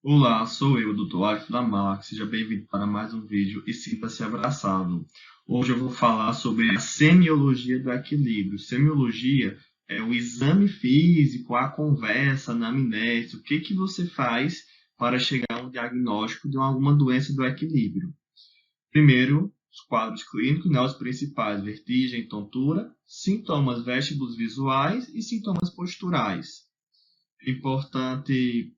Olá, sou eu, Dr. Alisson Lamarck. Seja bem-vindo para mais um vídeo e sinta-se abraçado. Hoje eu vou falar sobre a semiologia do equilíbrio. Semiologia é o exame físico, a conversa, a anamnese, o que você faz para chegar a um diagnóstico de alguma doença do equilíbrio. Primeiro, os quadros clínicos, né, os principais: vertigem, tontura, sintomas vestibulos visuais e sintomas posturais. É importante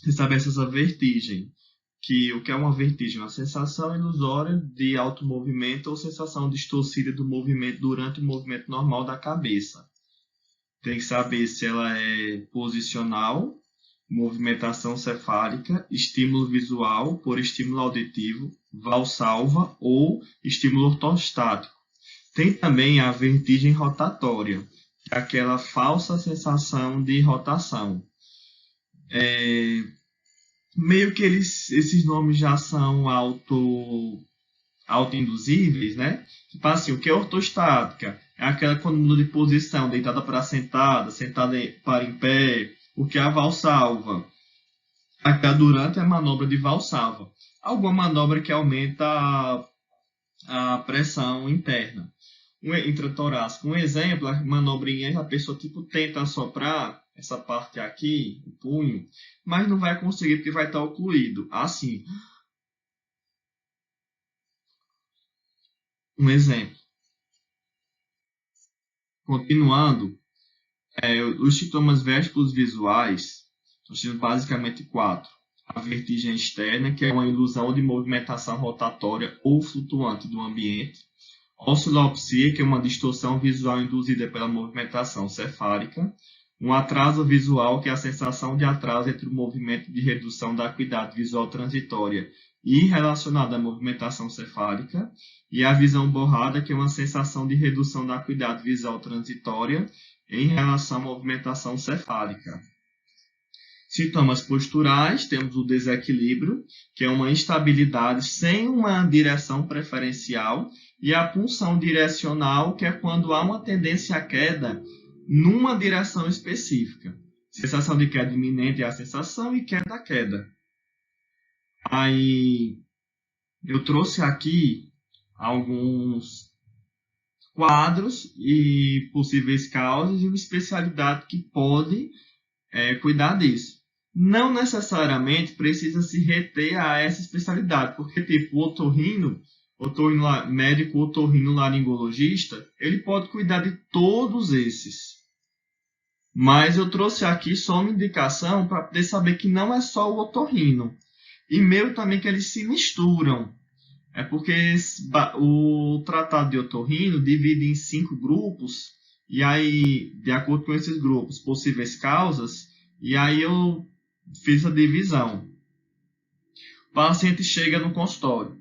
você sabe essa vertigem, que o que é uma vertigem? Uma sensação ilusória de automovimento ou sensação distorcida do movimento durante o movimento normal da cabeça. Tem que saber se ela é posicional, movimentação cefálica, estímulo visual por estímulo auditivo, valsalva ou estímulo ortostático. Tem também a vertigem rotatória, que é aquela falsa sensação de rotação. Meio que esses nomes já são autoinduzíveis, né? Tipo assim, o que é ortostática? É aquela quando muda de posição, deitada para sentada, sentada para em pé. O que é a valsalva? Aquela durante a manobra de valsalva. Alguma manobra que aumenta a pressão interna. Intratorácico. Um exemplo, a manobrinha, a pessoa tipo tenta assoprar essa parte aqui, o punho, mas não vai conseguir porque vai estar ocluído. Assim, um exemplo. Continuando, os sintomas vésicos visuais, nós temos basicamente quatro. A vertigem externa, que é uma ilusão de movimentação rotatória ou flutuante do ambiente. Oscilopsia, que é uma distorção visual induzida pela movimentação cefálica. Um atraso visual, que é a sensação de atraso entre o movimento de redução da acuidade visual transitória e relacionada à movimentação cefálica. E a visão borrada, que é uma sensação de redução da acuidade visual transitória em relação à movimentação cefálica. Sintomas posturais, temos o desequilíbrio, que é uma instabilidade sem uma direção preferencial, e a punção direcional, que é quando há uma tendência à queda numa direção específica. Sensação de queda iminente é a sensação e queda a queda. Aí eu trouxe aqui alguns quadros e possíveis causas e uma especialidade que pode cuidar disso. Não necessariamente precisa se reter a essa especialidade, porque tipo o médico otorrinolaringologista, ele pode cuidar de todos esses. Mas eu trouxe aqui só uma indicação para poder saber que não é só o otorrino. E meio também que eles se misturam. É porque o tratado de otorrino divide em 5 grupos, e aí, de acordo com esses grupos, possíveis causas, e aí eu fiz a divisão. O paciente chega no consultório.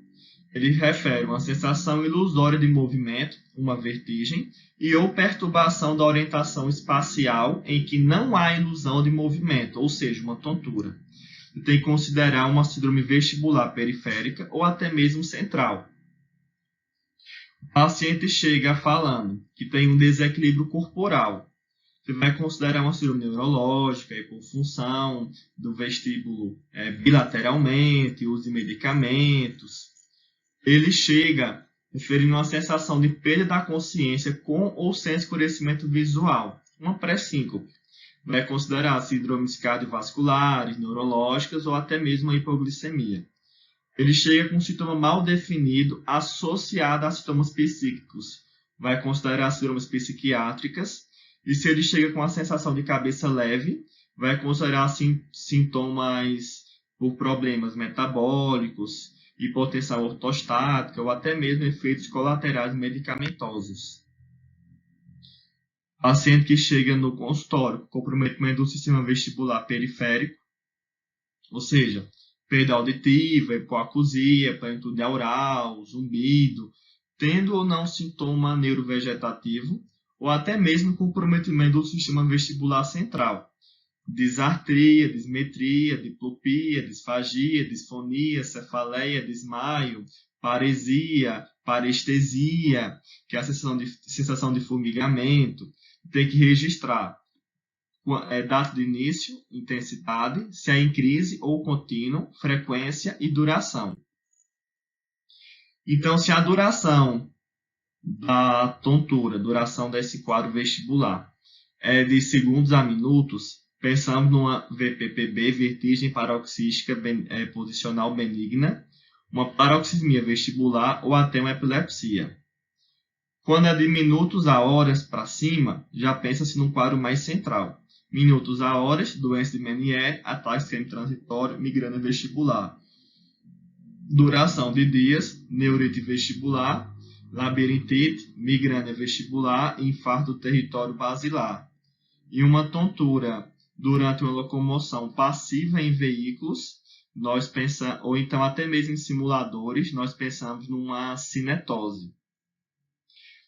Ele refere uma sensação ilusória de movimento, uma vertigem, e ou perturbação da orientação espacial em que não há ilusão de movimento, ou seja, uma tontura. Tem que considerar uma síndrome vestibular periférica ou até mesmo central. O paciente chega falando que tem um desequilíbrio corporal. Você vai considerar uma síndrome neurológica, hipofunção do vestíbulo bilateralmente, uso de medicamentos. Ele chega referindo uma sensação de perda da consciência com ou sem escurecimento visual, uma pré-síncope. Vai considerar síndromes cardiovasculares, neurológicas ou até mesmo a hipoglicemia. Ele chega com um sintoma mal definido associado a sintomas psíquicos. Vai considerar síndromes psiquiátricas. E se ele chega com a sensação de cabeça leve, vai considerar sintomas por problemas metabólicos, hipotensão ortostática ou até mesmo efeitos colaterais medicamentosos. Paciente que chega no consultório com comprometimento do sistema vestibular periférico, ou seja, perda auditiva, hipoacusia, plenitude aural, zumbido, tendo ou não sintoma neurovegetativo, ou até mesmo comprometimento do sistema vestibular central, disartria, dismetria, diplopia, disfagia, disfonia, cefaleia, desmaio, paresia, parestesia, que é a sensação de formigamento. Tem que registrar data de início, intensidade, se é em crise ou contínuo, frequência e duração. Então, se a duração da tontura, duração desse quadro vestibular, é de segundos a minutos, pensamos numa VPPB, vertigem paroxística posicional benigna, uma paroxismia vestibular ou até uma epilepsia. Quando é de minutos a horas para cima, já pensa-se num quadro mais central. Minutos a horas, doença de Meniere, ataque semi-transitório, migrânia vestibular. Duração de dias, neurite vestibular, labirintite, migrânia vestibular e infarto do território basilar. E uma tontura durante uma locomoção passiva em veículos, nós pensamos, ou então até mesmo em simuladores, nós pensamos numa cinetose.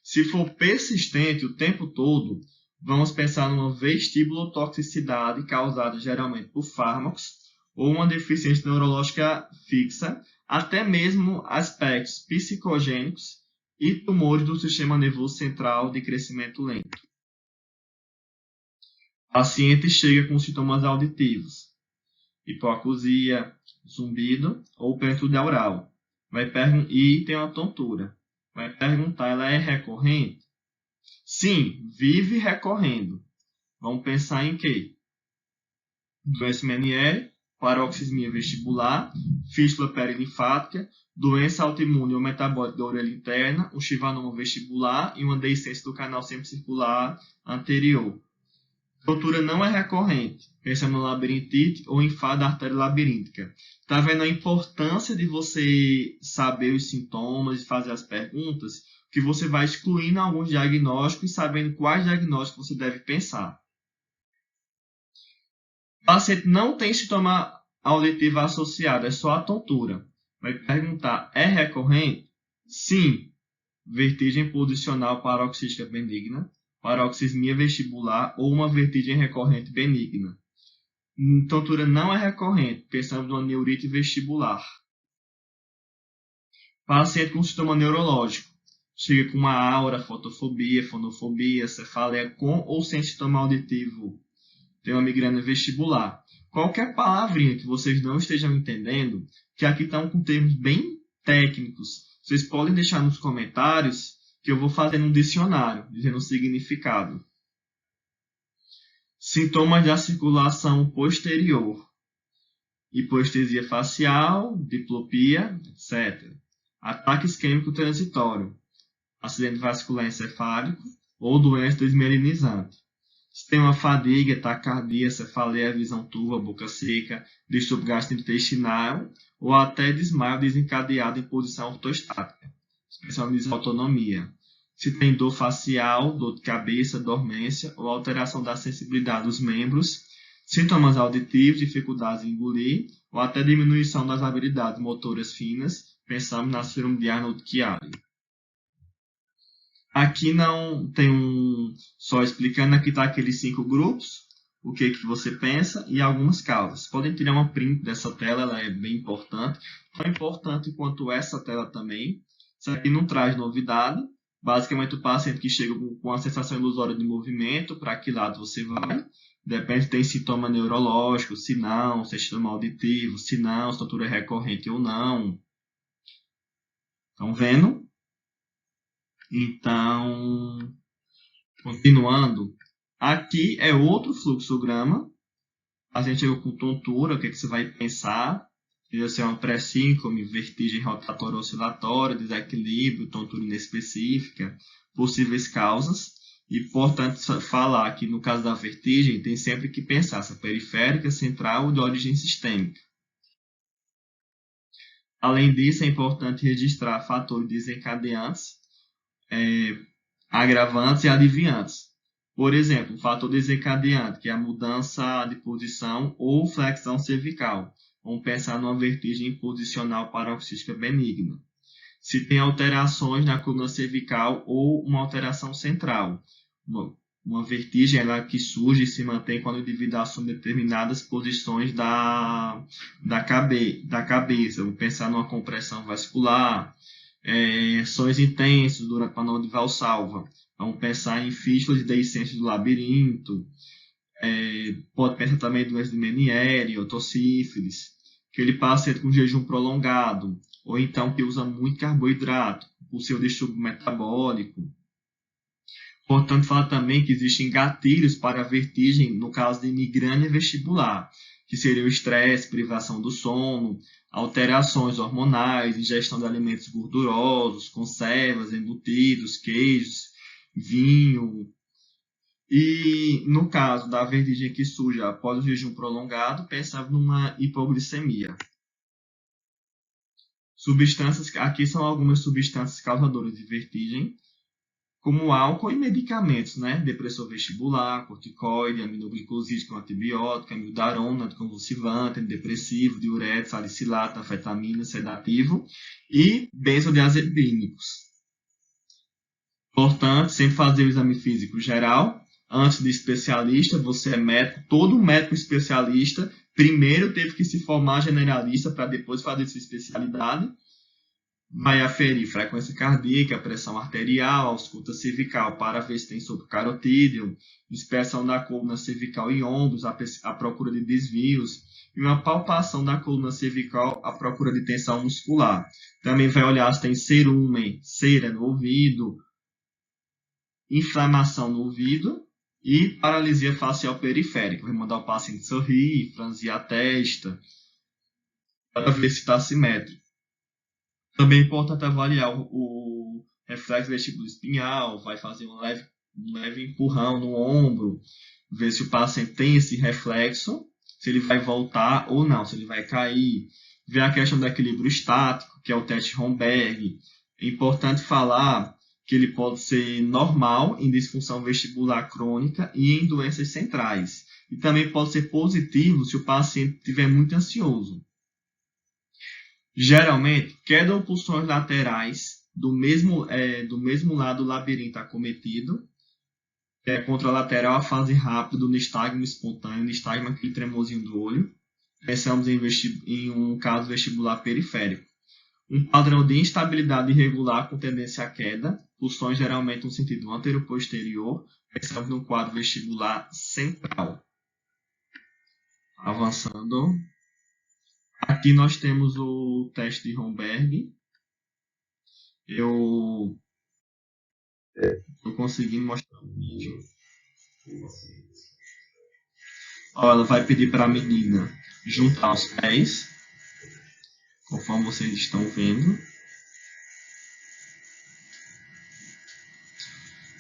Se for persistente o tempo todo, vamos pensar numa vestibulotoxicidade causada geralmente por fármacos ou uma deficiência neurológica fixa, até mesmo aspectos psicogênicos e tumores do sistema nervoso central de crescimento lento. O paciente chega com sintomas auditivos, hipoacusia, zumbido ou perturbia aural, e tem uma tontura. Vai perguntar, ela é recorrente? Sim, vive recorrendo. Vamos pensar em quê? Doença Meniere, paroxismia vestibular, fístula perilinfática, doença autoimune ou metabólica da orelha interna, um chivanoma vestibular e uma deiscência do canal semicircular anterior. Tontura não é recorrente. Pensando no labirintite ou infarto da artéria labiríntica. Está vendo a importância de você saber os sintomas e fazer as perguntas? Que você vai excluindo alguns diagnósticos e sabendo quais diagnósticos você deve pensar. O paciente não tem sintoma auditivo associado, é só a tontura. Vai perguntar, é recorrente? Sim. Vertigem posicional paroxística benigna, paroxismia vestibular ou uma vertigem recorrente benigna. Tontura não é recorrente, pensamos numa neurite vestibular. Paciente com sintoma neurológico. Chega com uma aura, fotofobia, fonofobia, cefaleia com ou sem sintoma auditivo. Tem uma migrânia vestibular. Qualquer palavrinha que vocês não estejam entendendo, que aqui estão com termos bem técnicos, vocês podem deixar nos comentários que eu vou fazer um dicionário, dizendo o significado. Sintomas da circulação posterior. Hipoestesia facial, diplopia, etc. Ataque isquêmico transitório. Acidente vascular encefálico ou doença desmielinizante. Sistema fadiga, taquicardia, cefaleia, visão turva, boca seca, distúrbio gastrointestinal ou até desmaio desencadeado em posição ortostática. Expressão de autonomia. Se tem dor facial, dor de cabeça, dormência ou alteração da sensibilidade dos membros, sintomas auditivos, dificuldades em engolir ou até diminuição das habilidades motoras finas, pensamos na síndrome de Arnold-Chiari. Aqui não tem só explicando, aqui está aqueles 5 grupos, o que você pensa e algumas causas. Podem tirar uma print dessa tela, ela é bem importante, tão importante quanto essa tela também. Isso aqui não traz novidade. Basicamente, o paciente que chega com a sensação ilusória de movimento, para que lado você vai. Depende se tem sintoma neurológico, se não, se é sintoma auditivo, se não, se a tontura é recorrente ou não. Estão vendo? Então, continuando. Aqui é outro fluxograma. A gente chegou com tontura, o que você vai pensar? Pode ser uma pré-síncrome, vertigem rotatória oscilatória, desequilíbrio, tontura inespecífica, possíveis causas. Importante falar que no caso da vertigem, tem sempre que pensar se é periférica, central ou de origem sistêmica. Além disso, é importante registrar fatores desencadeantes, agravantes e aliviantes. Por exemplo, um fator desencadeante, que é a mudança de posição ou flexão cervical. Vamos pensar numa vertigem posicional paroxística benigna. Se tem alterações na coluna cervical ou uma alteração central. Uma vertigem ela que surge e se mantém quando o indivíduo assume determinadas posições da cabeça. Vamos pensar numa compressão vascular, sons intensos durante a manobra de Valsalva. Vamos pensar em fístulas de deiscência do labirinto, Pode pensar também em doença de Meniere, otossífilis, aquele paciente com jejum prolongado, ou então que usa muito carboidrato, o seu distúrbio metabólico. Portanto, fala também que existem gatilhos para a vertigem no caso de migrânia vestibular, que seria o estresse, privação do sono, alterações hormonais, ingestão de alimentos gordurosos, conservas, embutidos, queijos, vinho. E no caso da vertigem que surge após o jejum prolongado, pensava numa hipoglicemia. Substâncias, aqui são algumas substâncias causadoras de vertigem, como álcool e medicamentos, né? Depressor vestibular, corticoide, aminoglicosídeo, antibiótico, amiodarona, anticonvulsivante, antidepressivo, diurético, salicilato, anfetamina, sedativo e benzodiazepínicos. Portanto, sempre fazer o exame físico geral, antes de especialista, você é médico, todo médico especialista primeiro teve que se formar generalista para depois fazer sua especialidade. Vai aferir frequência cardíaca, pressão arterial, ausculta cervical para ver se tem sopro carotídeo, inspeção da coluna cervical e ombros, à procura de desvios, e uma palpação da coluna cervical à procura de tensão muscular. Também vai olhar se tem cerumen, cera no ouvido, inflamação no ouvido e paralisia facial periférica. Vai mandar o paciente sorrir, franzir a testa, para ver se está simétrico. Também é importante avaliar o reflexo vestíbulo espinhal, vai fazer um leve empurrão no ombro, ver se o paciente tem esse reflexo, se ele vai voltar ou não, se ele vai cair. Ver a questão do equilíbrio estático, que é o teste Romberg. É importante falar que ele pode ser normal em disfunção vestibular crônica e em doenças centrais. E também pode ser positivo se o paciente estiver muito ansioso. Geralmente, queda ou pulsões laterais do mesmo lado do labirinto acometido, que é contralateral a fase rápida do nistagmo espontâneo, nistagmo é aquele tremozinho do olho. Pensamos em um caso vestibular periférico. Um padrão de instabilidade irregular com tendência à queda, pulsões geralmente no sentido antero-posterior, pensamos num quadro vestibular central. Avançando. Aqui nós temos o teste de Romberg. Eu estou conseguindo mostrar o vídeo. Ela vai pedir para a menina juntar os pés, conforme vocês estão vendo.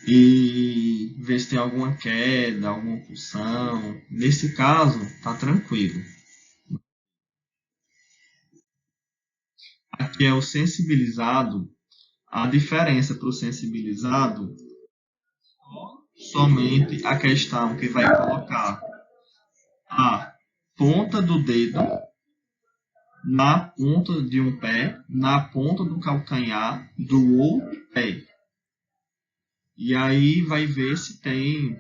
E ver se tem alguma queda, alguma pulsão. Nesse caso, está tranquilo. Aqui é o sensibilizado. A diferença para o sensibilizado, somente a questão que vai colocar a ponta do dedo na ponta de um pé, na ponta do calcanhar do outro pé. E aí vai ver se tem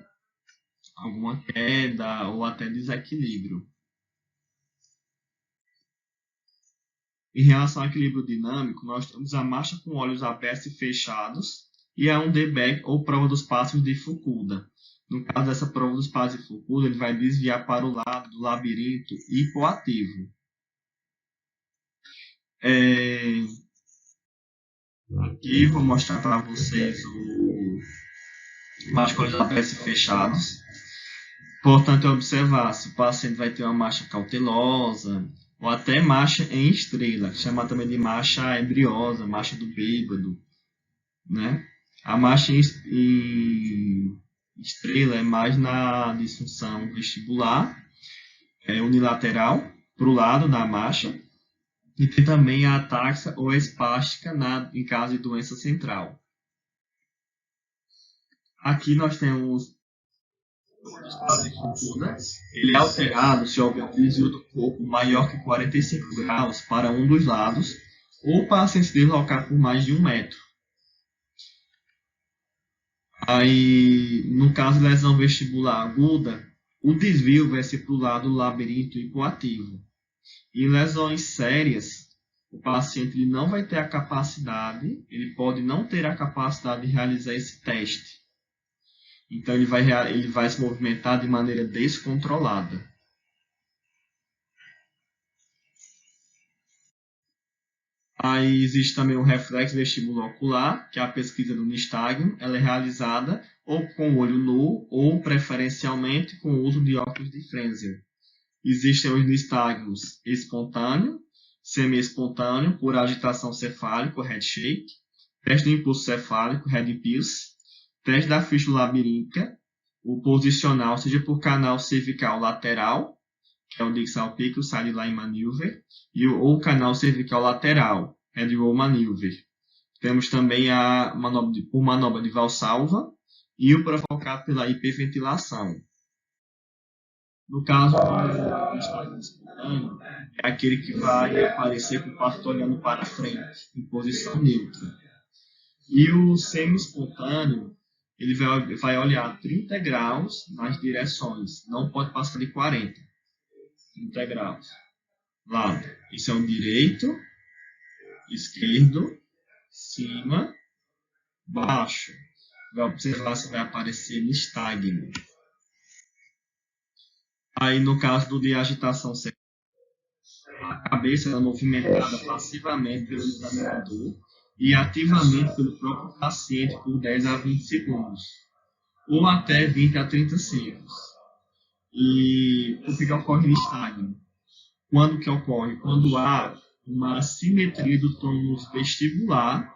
alguma queda ou até desequilíbrio. Em relação ao equilíbrio dinâmico, nós temos a marcha com olhos abertos e fechados e a 1D-Beck ou prova dos passos de Fukuda. No caso dessa prova dos passos de Fukuda, ele vai desviar para o lado do labirinto hipoativo. Aqui vou mostrar para vocês o marcha com olhos abertos e fechados. Importante observar se o paciente vai ter uma marcha cautelosa, ou até marcha em estrela, que chama também de marcha embriosa, marcha do bêbado, né? A marcha em estrela é mais na disfunção vestibular, unilateral, para o lado da marcha, e tem também a ataxia ou espástica em caso de doença central. Aqui nós temos ele é alterado se houver um desvio do corpo maior que 45 graus para um dos lados ou para se deslocar por mais de 1 metro. Aí, no caso de lesão vestibular aguda, o desvio vai ser para o lado do labirinto hipoativo. Em lesões sérias, o paciente não vai ter a capacidade, ele pode não ter a capacidade de realizar esse teste. Então ele vai se movimentar de maneira descontrolada. Aí existe também o reflexo vestibulo-ocular, que é a pesquisa do nistagmo. Ela é realizada ou com o olho nu ou, preferencialmente, com o uso de óculos de Fresnel. Existem os nistagmos espontâneo, semi-espontâneo, por agitação cefálica, head shake, teste do impulso cefálico, head pulse, teste da fístula labiríntica, o posicional, seja por canal cervical lateral, que é o Dixal Peak, o Sideline Maneuver, ou o canal cervical lateral, Head Roll Maneuver. Temos também o manobra de Valsalva e o provocado pela hiperventilação. No caso do estado espontâneo, é aquele que vai aparecer com o passo olhando para frente, em posição neutra. E o semi-espontâneo, ele vai olhar 30 graus nas direções, não pode passar de 40. 30 graus. Lado. Isso é o direito, esquerdo, cima, baixo. Vai observar se vai aparecer nistagmo. Aí, no caso de agitação sexual, a cabeça é movimentada passivamente pelo examinador e ativamente pelo próprio paciente por 10 a 20 segundos, ou até 20 a 30 segundos. E o que ocorre nistagmo? Quando que ocorre? Quando há uma assimetria do tônus vestibular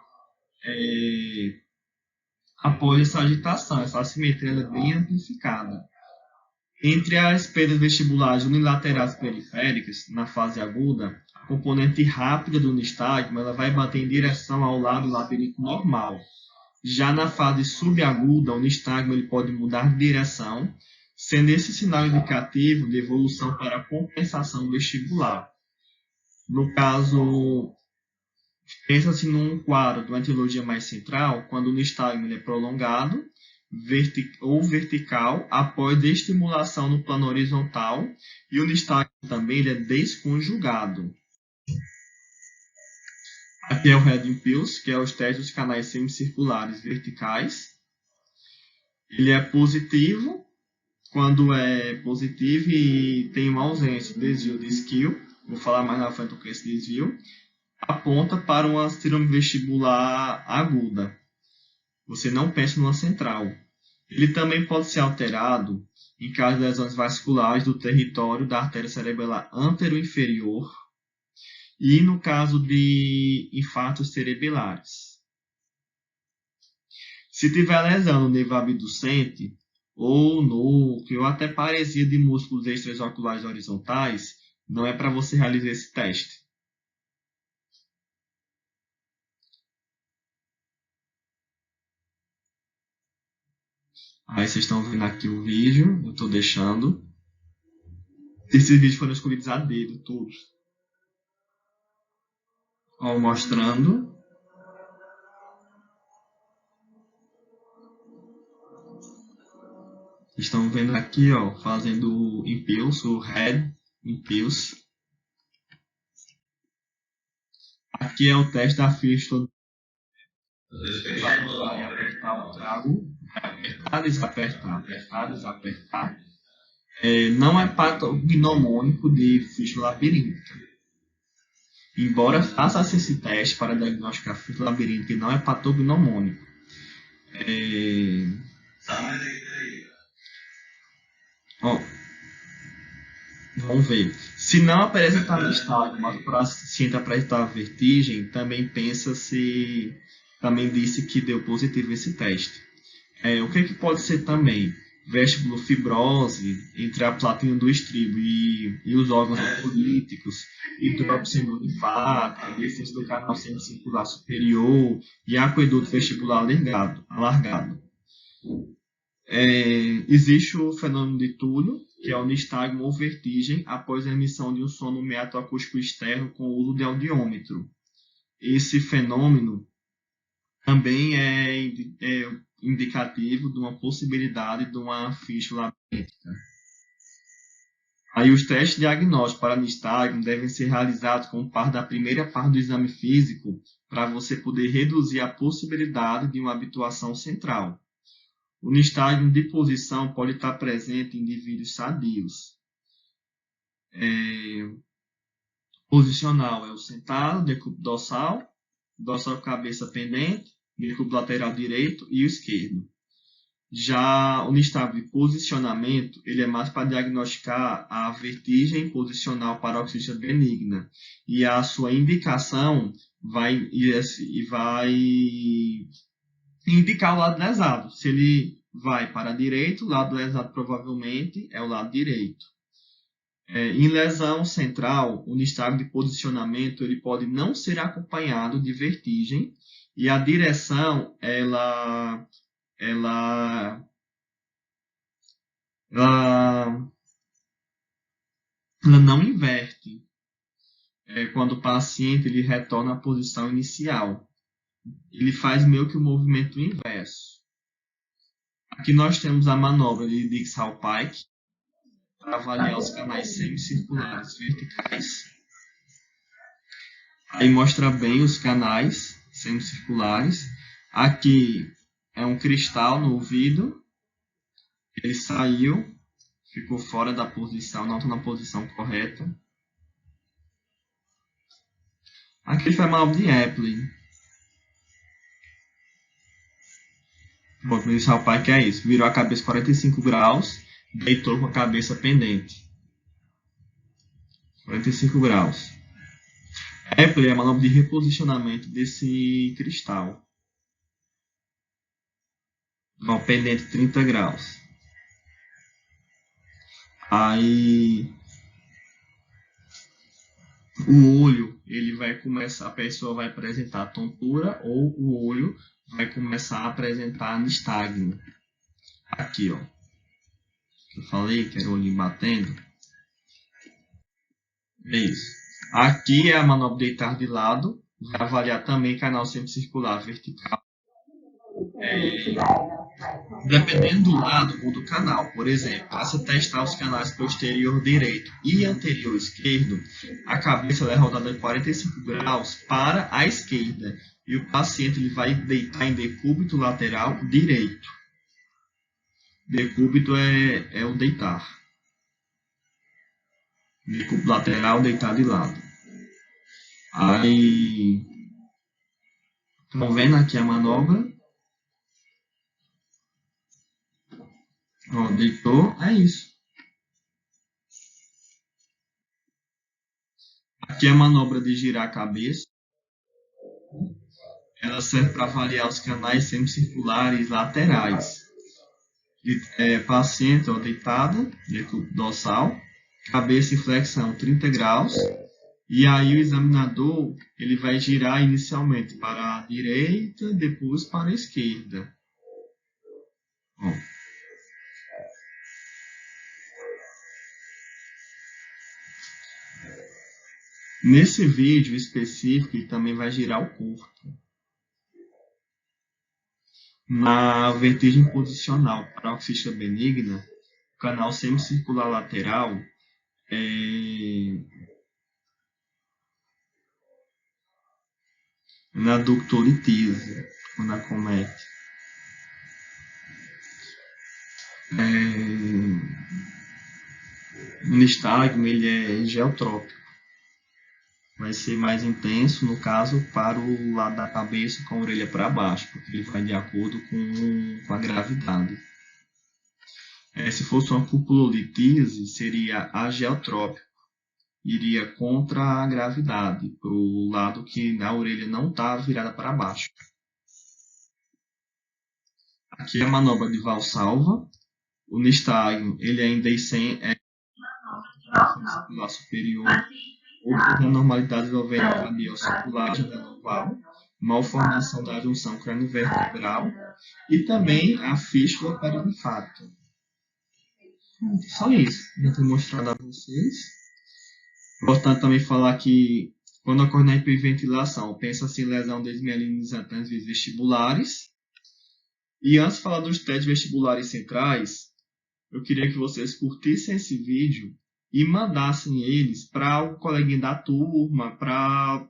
após essa agitação. Essa assimetria é bem amplificada. Entre as perdas vestibulares unilaterais periféricas, na fase aguda, a componente rápida do nistagmo ela vai bater em direção ao lado labiríntico normal. Já na fase subaguda, o nistagmo ele pode mudar de direção, sendo esse sinal indicativo de evolução para compensação vestibular. No caso, pensa-se num quadro de uma etiologia mais central, quando o nistagmo é prolongado ou vertical após desestimulação no plano horizontal, e o nistagmo também ele é desconjugado. Aqui é o head impulse, que é os testes dos canais semicirculares verticais. Ele é positivo quando é positivo e tem uma ausência, desvio de skill. Vou falar mais na frente do que esse desvio. Aponta para uma síndrome vestibular aguda. Você não pensa numa central. Ele também pode ser alterado em caso de lesões vasculares do território da artéria cerebelar antero-inferior e no caso de infartos cerebelares. Se tiver lesão no nervo abducente ou núcleo ou até paresia de músculos extraoculares horizontais, não é para você realizar esse teste. Aí vocês estão vendo aqui o vídeo, eu estou deixando. Esses vídeos foram escolhidos a dedo, todos. Ó, mostrando. Estão vendo aqui, ó, fazendo o impulso, o head impulse. Aqui é o teste da fístula. Vai apertar o trago, apertar, desapertar, apertar, desapertar. Não é patognomônico de fístula labiríntica. Embora faça-se esse teste para diagnosticar a fístula labiríntica, não é patognomônico. Vamos ver. Se não apresentar nistagmo, mas o paciente apresentar vertigem, também disse que deu positivo esse teste. O que pode ser também? Vestibulo fibrose entre a platina do estribo e os órgãos políticos, hidróxido linfático, descendência do canal semicircular superior e aqueduto vestibular alargado. Existe o fenômeno de Túlio, que é o nistagmo ou vertigem após a emissão de um som no meato acústico externo com o uso de audiômetro. Esse fenômeno também é indicativo de uma possibilidade de uma fístula labiríntica. Aí os testes diagnósticos para nistagmo devem ser realizados como parte da primeira parte do exame físico para você poder reduzir a possibilidade de uma habituação central. O nistagmo de posição pode estar presente em indivíduos sadios. Posicional é o sentado, decúbito dorsal com cabeça pendente, decúbito lateral direito e o esquerdo. Já o nistagmo de posicionamento, ele é mais para diagnosticar a vertigem posicional paroxística benigna. E a sua indicação vai indicar o lado lesado. Se ele vai para a direita, o lado lesado provavelmente é o lado direito. Em lesão central, o nistagmo de posicionamento ele pode não ser acompanhado de vertigem e a direção ela não inverte quando o paciente ele retorna à posição inicial. Ele faz meio que o movimento inverso. Aqui nós temos a manobra de Dix-Hallpike para avaliar os canais semicirculares verticais. Aí mostra bem os canais semicirculares. Aqui é um cristal no ouvido. Ele saiu, ficou fora da posição, não está na posição correta. Aqui foi a manobra de Epley. Bom, o Dix-Hallpike é isso. Virou a cabeça 45 graus, deitou com a cabeça pendente. 45 graus. Epley é a manobra de reposicionamento desse cristal. Ó, pendente 30 graus. Aí o olho, ele vai começar, a pessoa vai apresentar tontura ou o olho vai começar a apresentar nistagmo. Aqui, ó. Eu falei que era o olho batendo. É isso. Aqui é a manobra de deitar de lado. Vai avaliar também canal semicircular vertical. Dependendo do lado ou do canal. Por exemplo, para se testar os canais posterior direito e anterior esquerdo, a cabeça é rodada em 45 graus para a esquerda. E o paciente ele vai deitar em decúbito lateral direito. Decúbito é o deitar. Decúbito lateral, deitar de lado. Aí, estão vendo aqui a manobra? Ó, deitou, é isso. Aqui é a manobra de girar a cabeça. Ela serve para avaliar os canais semicirculares laterais. Paciente ó, deitada, decúbito dorsal, cabeça em flexão 30 graus. E aí o examinador ele vai girar inicialmente para a direita, depois para a esquerda. Ó. Nesse vídeo específico, ele também vai girar o corpo. Na vertigem posicional paroxística benigna, o canal semicircular lateral na ductolitise, quando acomete. O nistagmo ele é geotrópico. Vai ser mais intenso, no caso, para o lado da cabeça com a orelha para baixo, porque ele vai de acordo com a gravidade. Se fosse uma cupulolitise, seria ageotrópico. Iria contra a gravidade, para o lado que a orelha não está virada para baixo. Aqui é a manobra de Valsalva. O nistagmo ele é indecente, circular superior, ou por anormalidade envolvendo a radial circular oval, malformação da junção crânio-vertebral e também a fístula perilinfática. Só isso, eu tenho mostrado a vocês. Importante também falar que quando ocorre na hiperventilação, pensa-se em lesão desmielinizante nas vias vestibulares. E antes de falar dos testes vestibulares centrais, eu queria que vocês curtissem esse vídeo e mandassem eles para o coleguinha da turma, para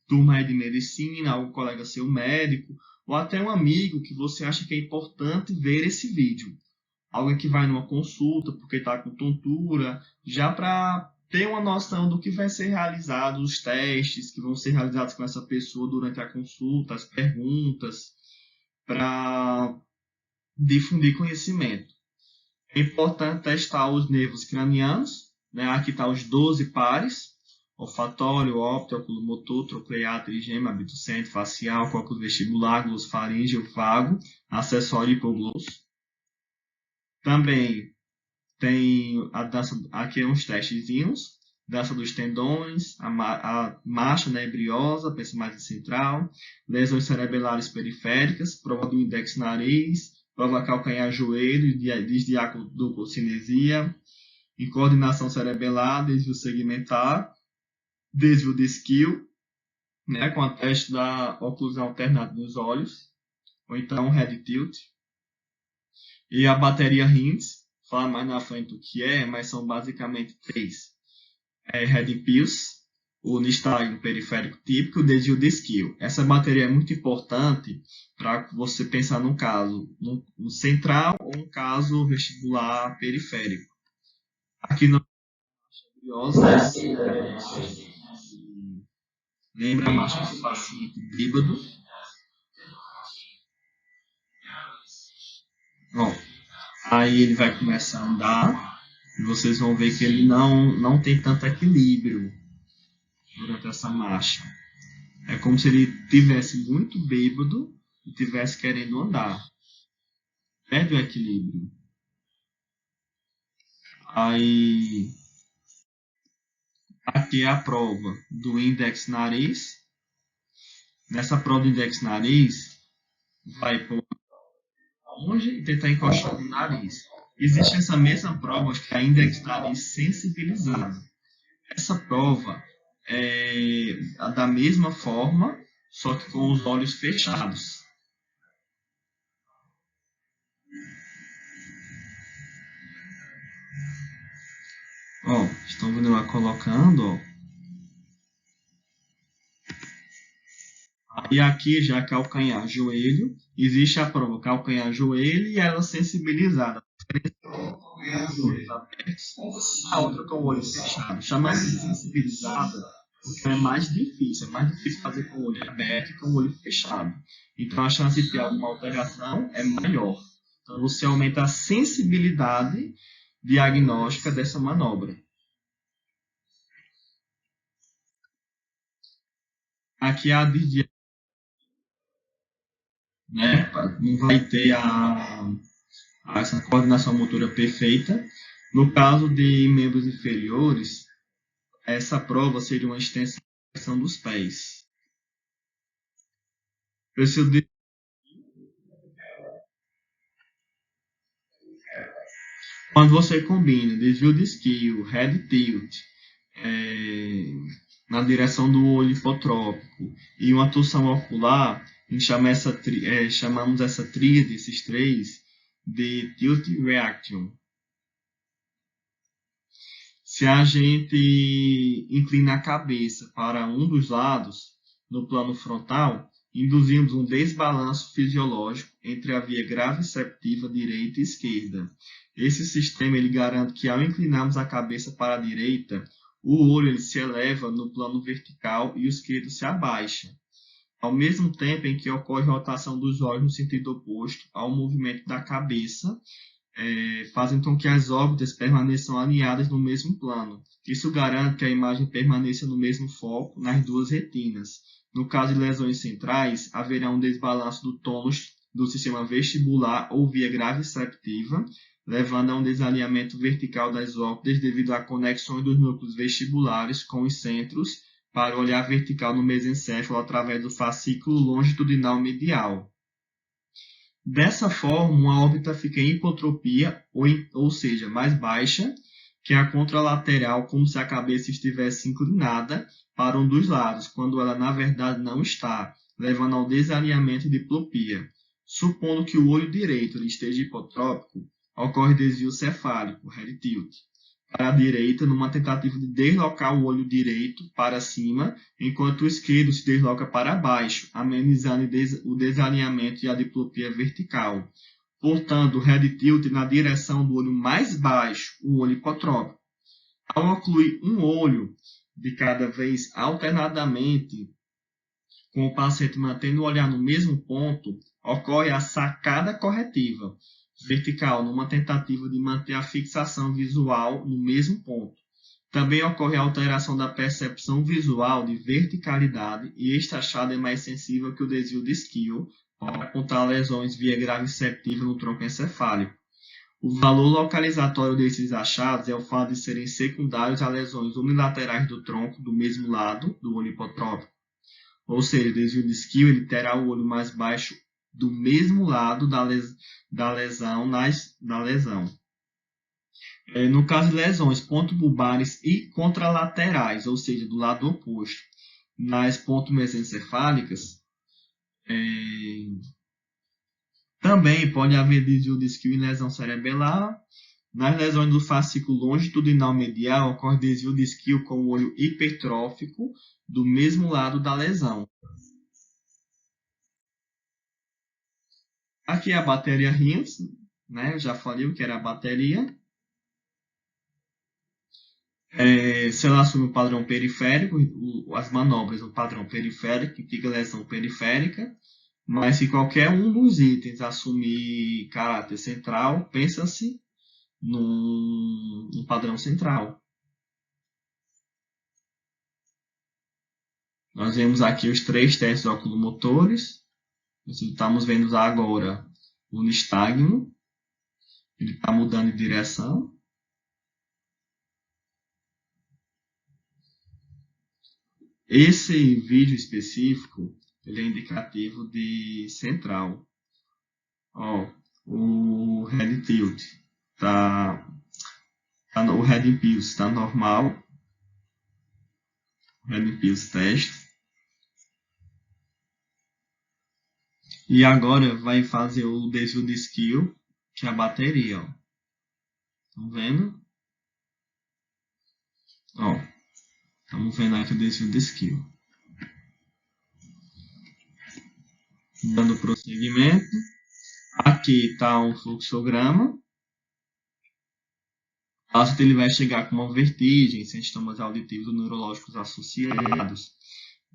turma de medicina, algum colega seu médico, ou até um amigo que você acha que é importante ver esse vídeo. Alguém que vai numa consulta porque está com tontura, já para ter uma noção do que vai ser realizado, os testes que vão ser realizados com essa pessoa durante a consulta, as perguntas, para difundir conhecimento. É importante testar os nervos cranianos, né? Aqui está os 12 pares: olfatório, óptico, oculomotor, troclear, trigêmeo, abducente, facial, cóccus vestibular, glossofaríngeo, vago, acessório e hipoglosso. Também tem a dança, aqui uns testezinhos: dança dos tendões, a marcha nebriosa, pensamento central, lesões cerebelares periféricas, prova do index nariz, prova calcanhar-joelho, disdiacodococinesia, incoordenação cerebelar, desvio segmentar, desvio de skill, né, com a teste da oclusão alternada nos olhos, ou então head tilt, e a bateria Hintz, falar mais na frente o que é, mas são basicamente 3. Head Pills, o nistagmo periférico típico, o desvio de skill. Essa bateria é muito importante para você pensar num caso no central ou um caso vestibular periférico. Aqui no lembra a marcha do paciente bêbado. Bom, aí ele vai começar a andar e vocês vão ver que ele não tem tanto equilíbrio durante essa marcha. É como se ele tivesse muito bêbado e estivesse querendo andar. Perde o equilíbrio. Aí, aqui é a prova do index nariz. Nessa prova do index nariz, vai por longe e tentar encostar no nariz. Existe essa mesma prova que é a index nariz sensibilizada. Essa prova é da mesma forma, só que com os olhos fechados. Ó, estão vendo lá colocando, ó. E aqui já calcanhar-joelho, existe a prova calcanhar-joelho e ela sensibilizada. A outra com o olho fechado. Chamamos de sensibilizada porque é mais difícil fazer com o olho aberto e com o olho fechado. Então a chance de ter alguma alteração é maior. Então você aumenta a sensibilidade diagnóstica dessa manobra. Aqui é a disdiasia, né? Não vai ter essa coordenação motora perfeita. No caso de membros inferiores, essa prova seria uma extensão dos pés. Quando você combina desvio de skill, head tilt, na direção do olho hipotrópico e uma torção ocular, chamamos essa tríade, esses três, de tilt reaction. Se a gente inclina a cabeça para um dos lados, no plano frontal, induzimos um desbalanço fisiológico entre a via graviceptiva direita e esquerda. Esse sistema ele garante que, ao inclinarmos a cabeça para a direita, o olho ele se eleva no plano vertical e o esquerdo se abaixa, ao mesmo tempo em que ocorre rotação dos olhos no sentido oposto ao movimento da cabeça, fazem com que as órbitas permaneçam alinhadas no mesmo plano. Isso garante que a imagem permaneça no mesmo foco nas duas retinas. No caso de lesões centrais, haverá um desbalanço do tônus do sistema vestibular ou via graviceptiva, levando a um desalinhamento vertical das órbitas devido a conexões dos núcleos vestibulares com os centros para o olhar vertical no mesencéfalo através do fascículo longitudinal medial. Dessa forma, uma órbita fica em hipotropia, ou seja, mais baixa, que a contralateral, como se a cabeça estivesse inclinada para um dos lados, quando ela na verdade não está, levando ao desalinhamento de diplopia. Supondo que o olho direito esteja hipotrópico, ocorre desvio cefálico, head tilt. para a direita, numa tentativa de deslocar o olho direito para cima, enquanto o esquerdo se desloca para baixo, amenizando o desalinhamento e a diplopia vertical. Portanto, o head tilt na direção do olho mais baixo, o olho hipotrópico. Ao ocluir um olho de cada vez alternadamente, com o paciente mantendo o olhar no mesmo ponto, ocorre a sacada corretiva vertical, numa tentativa de manter a fixação visual no mesmo ponto. Também ocorre a alteração da percepção visual de verticalidade e este achado é mais sensível que o desvio de Skill para apontar lesões via graviceptiva no tronco encefálico. O valor localizatório desses achados é o fato de serem secundários a lesões unilaterais do tronco do mesmo lado do olho hipotrópico. Ou seja, o desvio de Skill ele terá o olho mais baixo do mesmo lado da lesão. No caso de lesões pontobulbares e contralaterais, ou seja, do lado oposto, nas pontomesencefálicas, também pode haver desvio de Skill em lesão cerebelar. Nas lesões do fascículo longitudinal medial, ocorre desvio de Skill com o olho hipertrófico do mesmo lado da lesão. Aqui é a bateria RIMS, né? Eu já falei o que era a bateria. Se ela assume o padrão periférico, as manobras no padrão periférico, implica lesão periférica, mas se qualquer um dos itens assumir caráter central, pensa-se num padrão central. Nós vemos aqui os 3 testes oculomotores. Estamos vendo agora o nistagmo. Ele está mudando de direção. Esse vídeo específico ele é indicativo de central. O head tilt o head impulse está normal. O head impulse teste. E agora vai fazer o desvio de Skill, que é a bateria. Estão vendo? Estamos vendo aqui o desvio de Skill. Dando prosseguimento. Aqui está um fluxograma. O paciente ele vai chegar com uma vertigem, sintomas auditivos ou neurológicos associados.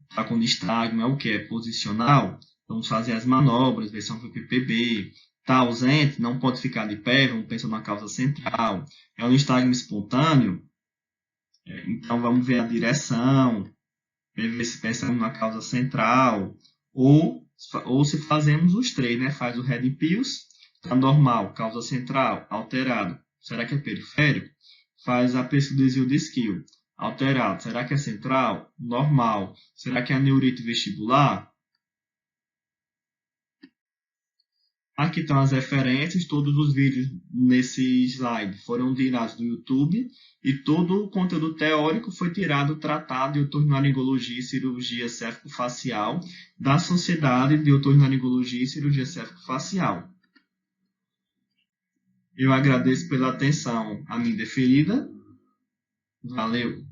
Está com nistagmo, é o que? É posicional. Vamos fazer as manobras, ver se é um PPB. Está ausente, não pode ficar de pé, vamos pensar na causa central. É um nistagmo espontâneo. Então vamos ver a direção, ver se pensamos na causa central. Ou se fazemos os 3, né? Faz o head impulse, está normal, causa central, alterado. Será que é periférico? Faz a pesquisa do desvio de Skill, alterado. Será que é central? Normal. Será que é neurite vestibular? Aqui estão as referências, todos os vídeos nesse slide foram tirados do YouTube e todo o conteúdo teórico foi tirado do Tratado de Otorrinolaringologia e Cirurgia Cérvico-Facial da Sociedade de Otorrinolaringologia e Cirurgia Cérvico-Facial. Eu agradeço pela atenção a mim deferida. Valeu!